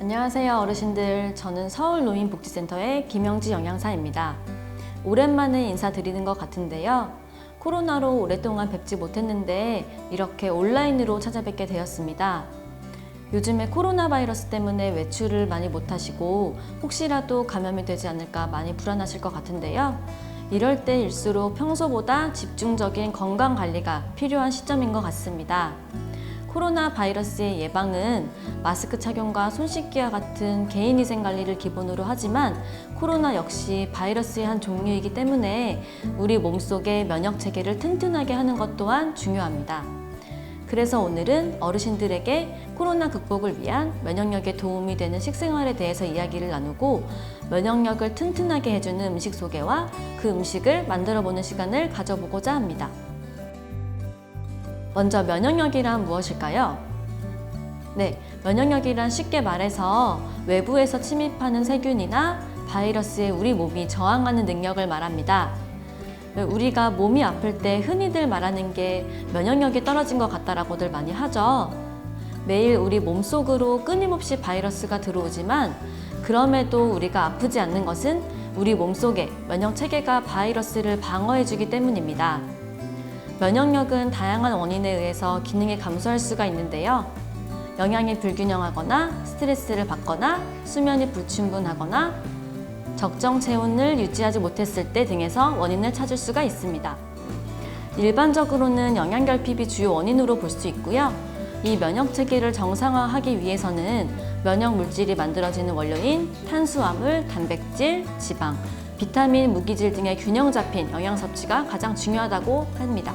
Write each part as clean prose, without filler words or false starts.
안녕하세요 어르신들. 저는 서울노인복지센터의 김영지 영양사입니다. 오랜만에 인사드리는 것 같은데요. 코로나로 오랫동안 뵙지 못했는데 이렇게 온라인으로 찾아뵙게 되었습니다. 요즘에 코로나 바이러스 때문에 외출을 많이 못하시고 혹시라도 감염이 되지 않을까 많이 불안하실 것 같은데요. 이럴 때일수록 평소보다 집중적인 건강관리가 필요한 시점인 것 같습니다. 코로나 바이러스의 예방은 마스크 착용과 손 씻기와 같은 개인위생 관리를 기본으로 하지만 코로나 역시 바이러스의 한 종류이기 때문에 우리 몸속의 면역 체계를 튼튼하게 하는 것 또한 중요합니다. 그래서 오늘은 어르신들에게 코로나 극복을 위한 면역력에 도움이 되는 식생활에 대해서 이야기를 나누고 면역력을 튼튼하게 해주는 음식 소개와 그 음식을 만들어보는 시간을 가져보고자 합니다. 먼저 면역력이란 무엇일까요? 네, 면역력이란 쉽게 말해서 외부에서 침입하는 세균이나 바이러스에 우리 몸이 저항하는 능력을 말합니다. 우리가 몸이 아플 때 흔히들 말하는 게 면역력이 떨어진 것 같다라고들 많이 하죠. 매일 우리 몸속으로 끊임없이 바이러스가 들어오지만 그럼에도 우리가 아프지 않는 것은 우리 몸속에 면역 체계가 바이러스를 방어해주기 때문입니다. 면역력은 다양한 원인에 의해서 기능이 감소할 수가 있는데요. 영양이 불균형하거나 스트레스를 받거나 수면이 불충분하거나 적정 체온을 유지하지 못했을 때 등에서 원인을 찾을 수가 있습니다. 일반적으로는 영양결핍이 주요 원인으로 볼 수 있고요. 이 면역 체계를 정상화하기 위해서는 면역 물질이 만들어지는 원료인 탄수화물, 단백질, 지방, 비타민, 무기질 등의 균형 잡힌 영양 섭취가 가장 중요하다고 합니다.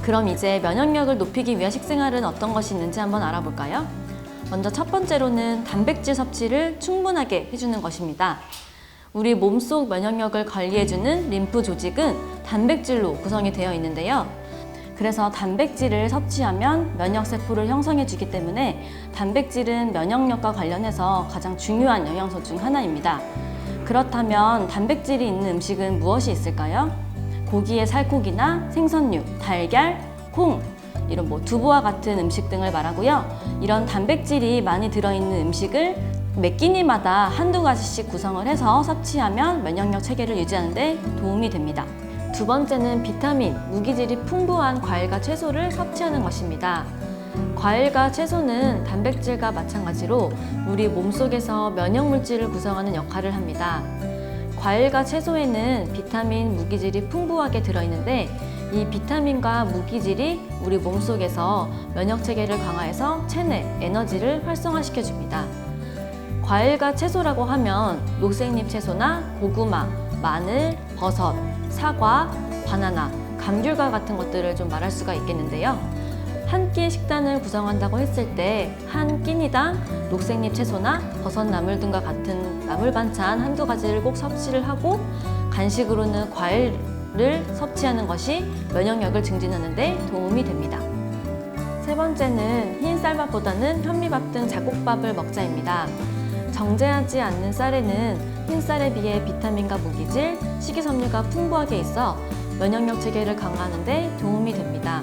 그럼 이제 면역력을 높이기 위한 식생활은 어떤 것이 있는지 한번 알아볼까요? 먼저 첫 번째로는 단백질 섭취를 충분하게 해주는 것입니다. 우리 몸속 면역력을 관리해주는 림프 조직은 단백질로 구성이 되어 있는데요. 그래서 단백질을 섭취하면 면역세포를 형성해주기 때문에 단백질은 면역력과 관련해서 가장 중요한 영양소 중 하나입니다. 그렇다면 단백질이 있는 음식은 무엇이 있을까요? 고기의 살코기나 생선류, 달걀, 콩, 이런 두부와 같은 음식 등을 말하고요. 이런 단백질이 많이 들어있는 음식을 매 끼니마다 한두 가지씩 구성을 해서 섭취하면 면역력 체계를 유지하는 데 도움이 됩니다. 두 번째는 비타민, 무기질이 풍부한 과일과 채소를 섭취하는 것입니다. 과일과 채소는 단백질과 마찬가지로 우리 몸속에서 면역물질을 구성하는 역할을 합니다. 과일과 채소에는 비타민, 무기질이 풍부하게 들어있는데 이 비타민과 무기질이 우리 몸속에서 면역체계를 강화해서 체내 에너지를 활성화시켜줍니다. 과일과 채소라고 하면 녹색잎 채소나 고구마, 마늘, 버섯, 사과, 바나나, 감귤과 같은 것들을 좀 말할 수가 있겠는데요. 한 끼의 식단을 구성한다고 했을 때 한 끼니당 녹색잎 채소나 버섯나물 등과 같은 나물 반찬 한두 가지를 꼭 섭취를 하고 간식으로는 과일을 섭취하는 것이 면역력을 증진하는 데 도움이 됩니다. 세 번째는 흰 쌀밥보다는 현미밥 등 잡곡밥을 먹자입니다. 정제하지 않는 쌀에는 흰 쌀에 비해 비타민과 무기질, 식이섬유가 풍부하게 있어 면역력 체계를 강화하는 데 도움이 됩니다.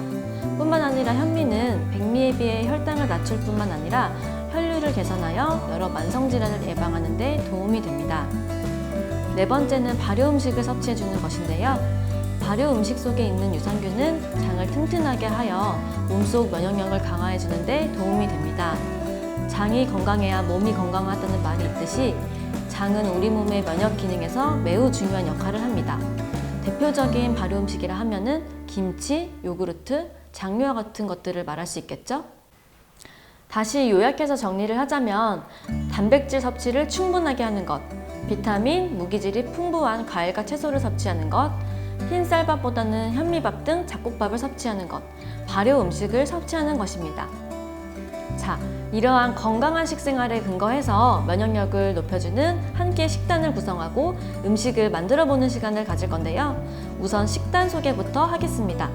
뿐만 아니라 현미는 백미에 비해 혈당을 낮출 뿐만 아니라 혈류를 개선하여 여러 만성질환을 예방하는 데 도움이 됩니다. 네 번째는 발효 음식을 섭취해주는 것인데요. 발효 음식 속에 있는 유산균은 장을 튼튼하게 하여 몸속 면역력을 강화해주는 데 도움이 됩니다. 장이 건강해야 몸이 건강하다는 말이 있듯이 장은 우리 몸의 면역 기능에서 매우 중요한 역할을 합니다. 대표적인 발효 음식이라 하면은 김치, 요구르트, 장류와 같은 것들을 말할 수 있겠죠? 다시 요약해서 정리를 하자면 단백질 섭취를 충분하게 하는 것, 비타민, 무기질이 풍부한 과일과 채소를 섭취하는 것, 흰 쌀밥보다는 현미밥 등 잡곡밥을 섭취하는 것, 발효 음식을 섭취하는 것입니다. 자, 이러한 건강한 식생활에 근거해서 면역력을 높여주는 한 끼의 식단을 구성하고 음식을 만들어보는 시간을 가질 건데요. 우선 식단 소개부터 하겠습니다.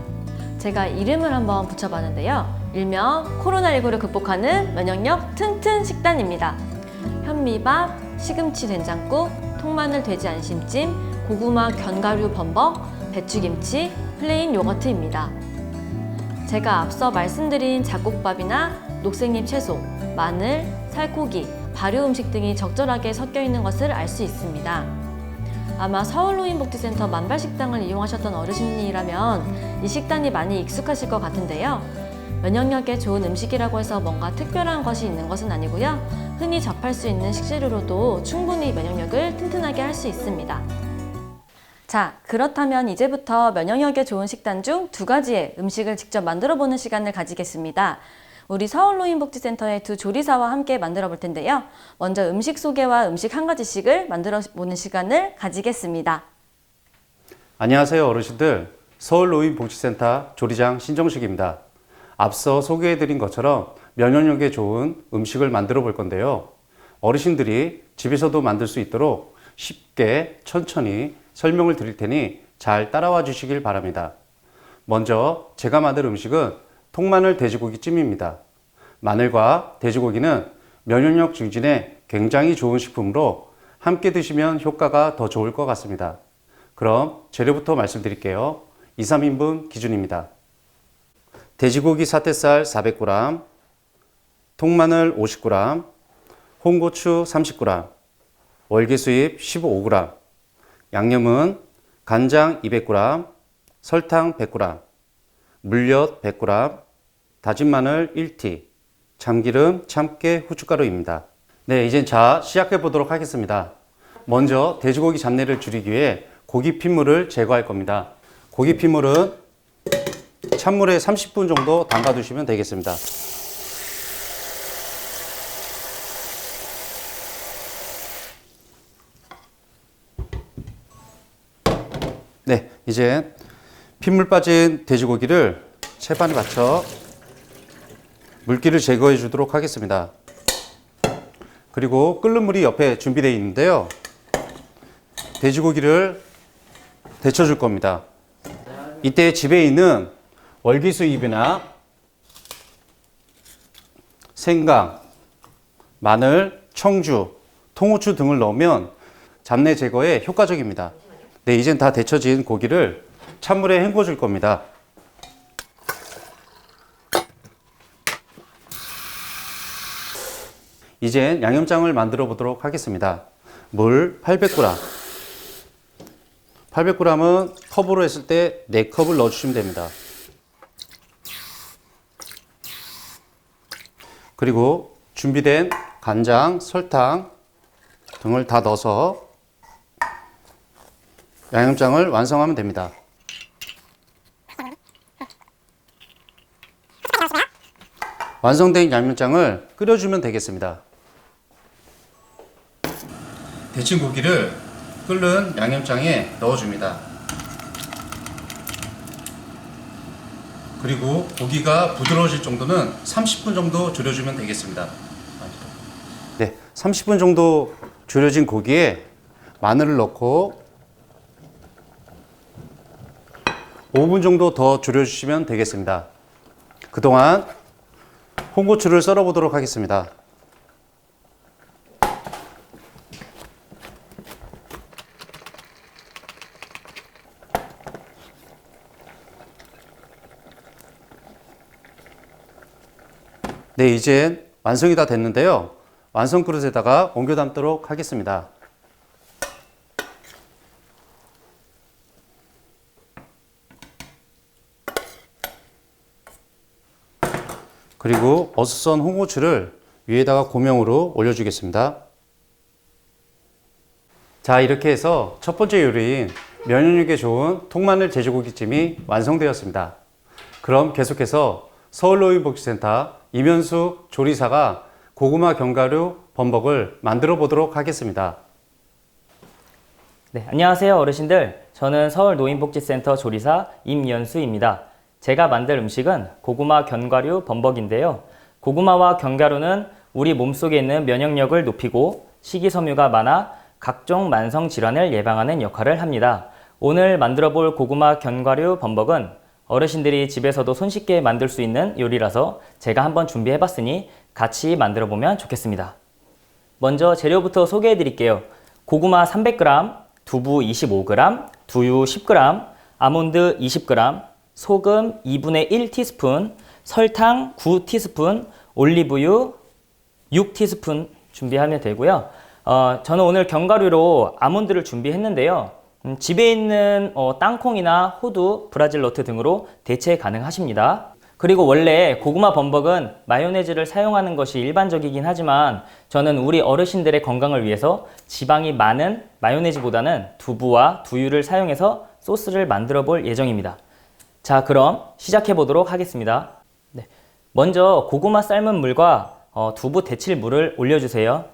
제가 이름을 한번 붙여봤는데요. 일명 코로나19를 극복하는 면역력 튼튼 식단입니다. 현미밥, 시금치 된장국, 통마늘 돼지 안심찜, 고구마 견과류 범벅, 배추김치, 플레인 요거트입니다. 제가 앞서 말씀드린 잡곡밥이나 녹색잎 채소, 마늘, 살코기, 발효 음식 등이 적절하게 섞여 있는 것을 알 수 있습니다. 아마 서울노인복지센터 만발식당을 이용하셨던 어르신이라면 이 식단이 많이 익숙하실 것 같은데요. 면역력에 좋은 음식이라고 해서 뭔가 특별한 것이 있는 것은 아니고요. 흔히 접할 수 있는 식재료로도 충분히 면역력을 튼튼하게 할 수 있습니다. 자, 그렇다면 이제부터 면역력에 좋은 식단 중 2가지의 음식을 직접 만들어 보는 시간을 가지겠습니다. 우리 서울노인복지센터의 2 조리사와 함께 만들어 볼 텐데요. 먼저 음식 소개와 음식 1가지씩을 만들어 보는 시간을 가지겠습니다. 안녕하세요 어르신들, 서울노인복지센터 조리장 신정식입니다. 앞서 소개해드린 것처럼 면역력에 좋은 음식을 만들어 볼 건데요. 어르신들이 집에서도 만들 수 있도록 쉽게 천천히 설명을 드릴 테니 잘 따라와 주시길 바랍니다. 먼저 제가 만들 음식은 통마늘 돼지고기 찜입니다. 마늘과 돼지고기는 면역력 증진에 굉장히 좋은 식품으로 함께 드시면 효과가 더 좋을 것 같습니다. 그럼 재료부터 말씀드릴게요. 2, 3인분 기준입니다. 돼지고기 사태살 400g, 통마늘 50g, 홍고추 30g, 월계수잎 15g, 양념은 간장 200g, 설탕 100g, 물엿 100g, 다진 마늘 1티, 참기름, 참깨, 후춧가루입니다. 네, 이젠 시작해 보도록 하겠습니다. 먼저 돼지고기 잡내를 줄이기 위해 고기 핏물을 제거할 겁니다. 고기 핏물은 찬물에 30분 정도 담가 두시면 되겠습니다. 네, 이제 핏물 빠진 돼지고기를 채반에 받쳐 물기를 제거해 주도록 하겠습니다. 그리고 끓는 물이 옆에 준비되어 있는데요. 돼지고기를 데쳐 줄 겁니다. 이때 집에 있는 월기수잎이나 생강, 마늘, 청주, 통후추 등을 넣으면 잡내 제거에 효과적입니다. 네, 이젠 다 데쳐진 고기를 찬물에 헹궈 줄 겁니다. 이젠 양념장을 만들어 보도록 하겠습니다. 물 800g. 800g은 컵으로 했을 때 4컵을 넣어 주시면 됩니다. 그리고 준비된 간장, 설탕 등을 다 넣어서 양념장을 완성하면 됩니다. 완성된 양념장을 끓여주면 되겠습니다. 데친 고기를 끓는 양념장에 넣어줍니다. 그리고 고기가 부드러워질 정도는 30분 정도 졸여주면 되겠습니다. 네, 30분 정도 졸여진 고기에 마늘을 넣고 5분 정도 더 졸여주시면 되겠습니다. 그동안 홍고추를 썰어 보도록 하겠습니다. 네, 이제 완성이 다 됐는데요. 완성 그릇에다가 옮겨 담도록 하겠습니다. 그리고 어슷 썬 홍고추를 위에다가 고명으로 올려주겠습니다. 자, 이렇게 해서 첫 번째 요리인 면역력에 좋은 통마늘 돼지고기찜이 완성되었습니다. 그럼 계속해서 서울노인복지센터 이면숙 조리사가 고구마 견과류 범벅을 만들어 보도록 하겠습니다. 네, 안녕하세요 어르신들. 저는 서울노인복지센터 조리사 임연수입니다. 제가 만들 음식은 고구마 견과류 범벅인데요. 고구마와 견과류는 우리 몸속에 있는 면역력을 높이고 식이섬유가 많아 각종 만성 질환을 예방하는 역할을 합니다. 오늘 만들어 볼 고구마 견과류 범벅은 어르신들이 집에서도 손쉽게 만들 수 있는 요리라서 제가 한번 준비해 봤으니 같이 만들어 보면 좋겠습니다. 먼저 재료부터 소개해 드릴게요. 고구마 300g, 두부 25g, 두유 10g, 아몬드 20g, 소금 2분의 1티스푼, 설탕 9티스푼, 올리브유 6티스푼 준비하면 되고요. 저는 오늘 견과류로 아몬드를 준비했는데요. 집에 있는 땅콩이나 호두, 브라질 너트 등으로 대체 가능하십니다. 그리고 원래 고구마 범벅은 마요네즈를 사용하는 것이 일반적이긴 하지만 저는 우리 어르신들의 건강을 위해서 지방이 많은 마요네즈보다는 두부와 두유를 사용해서 소스를 만들어 볼 예정입니다. 자, 그럼 시작해 보도록 하겠습니다. 네, 먼저 고구마 삶은 물과 두부 데칠 물을 올려주세요.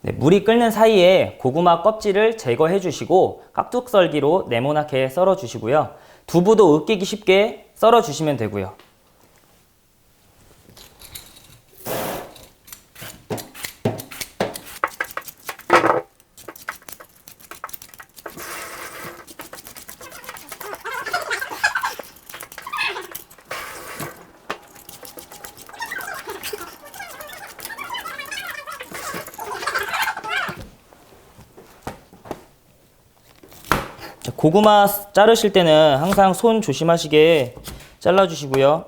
네, 물이 끓는 사이에 고구마 껍질을 제거해 주시고 깍둑썰기로 네모나게 썰어 주시고요. 두부도 으깨기 쉽게 썰어 주시면 되고요. 고구마 자르실 때는 항상 손 조심하시게 잘라주시고요.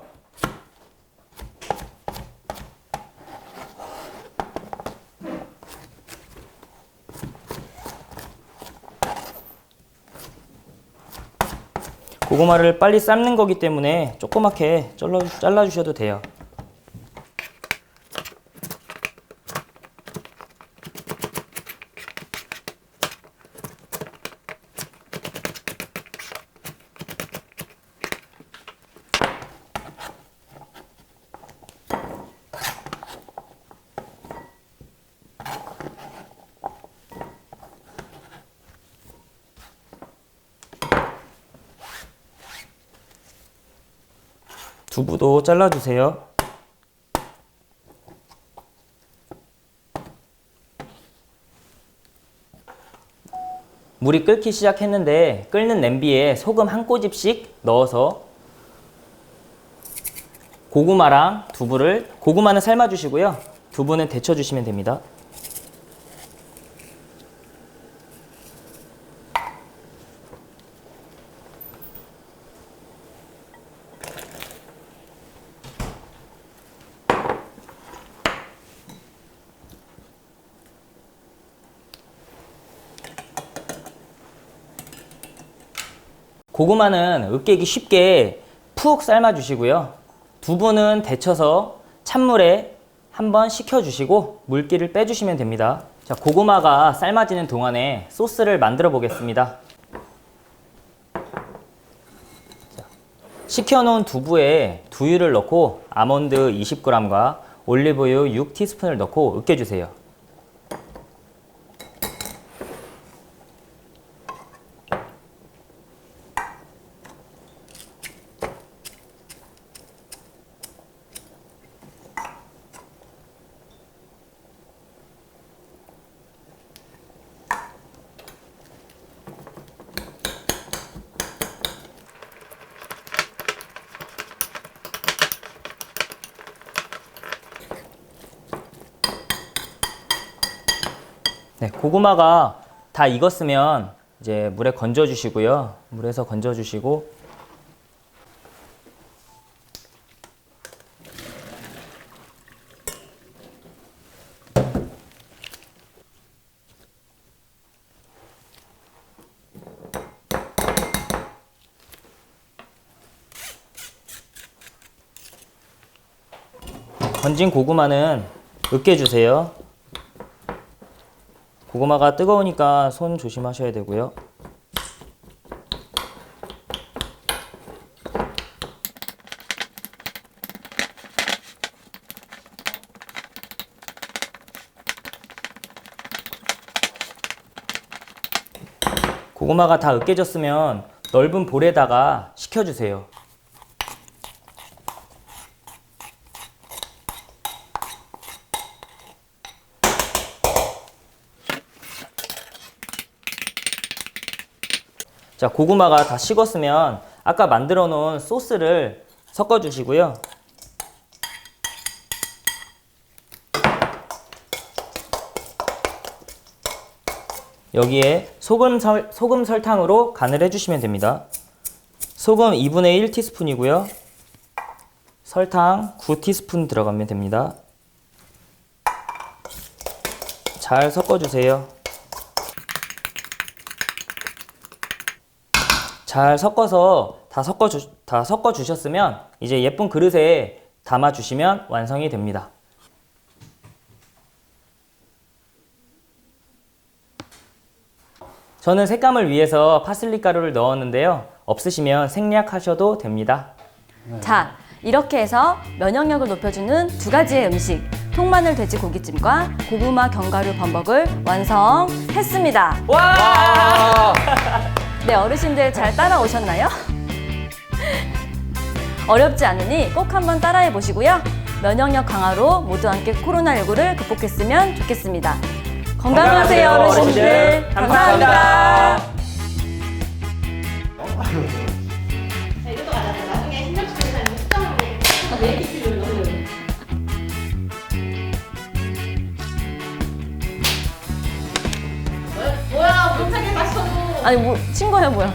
고구마를 빨리 삶는 거기 때문에 조그맣게 잘라주셔도 돼요. 두부도 잘라주세요. 물이 끓기 시작했는데 끓는 냄비에 소금 한 꼬집씩 넣어서 고구마랑 두부를, 고구마는 삶아주시고요. 두부는 데쳐주시면 됩니다. 고구마는 으깨기 쉽게 푹 삶아주시고요. 두부는 데쳐서 찬물에 한번 식혀주시고 물기를 빼주시면 됩니다. 자, 고구마가 삶아지는 동안에 소스를 만들어 보겠습니다. 자, 식혀놓은 두부에 두유를 넣고 아몬드 20g과 올리브유 6티스푼을 넣고 으깨주세요. 네, 고구마가 다 익었으면 이제 물에 건져 주시고요. 물에서 건져 주시고 건진 고구마는 으깨 주세요. 고구마가 뜨거우니까 손 조심하셔야 되고요. 고구마가 다 으깨졌으면 넓은 볼에다가 식혀주세요. 자, 고구마가 다 식었으면 아까 만들어 놓은 소스를 섞어 주시고요. 여기에 소금 설탕으로 간을 해주시면 됩니다. 소금 2분의 1 티스푼이고요. 설탕 9티스푼 들어가면 됩니다. 잘 섞어주세요. 잘 섞어서 다 섞어주셨으면 이제 예쁜 그릇에 담아주시면 완성이 됩니다. 저는 색감을 위해서 파슬리 가루를 넣었는데요. 없으시면 생략하셔도 됩니다. 자, 이렇게 해서 면역력을 높여주는 두 가지의 음식, 통마늘 돼지고기찜과 고구마 견과류 범벅을 완성했습니다. 와! 네, 어르신들 잘 따라오셨나요? 어렵지 않으니 꼭 한번 따라해 보시고요. 면역력 강화로 모두 함께 코로나19를 극복했으면 좋겠습니다. 건강하세요, 어르신들. 감사합니다. 이것도 가져가. 나중에 신정식에서 숙성을 해. ABC를 넣으려고. 뭐야, 못하게 맞춰도. 아니, 뭐, 친거야, 뭐야.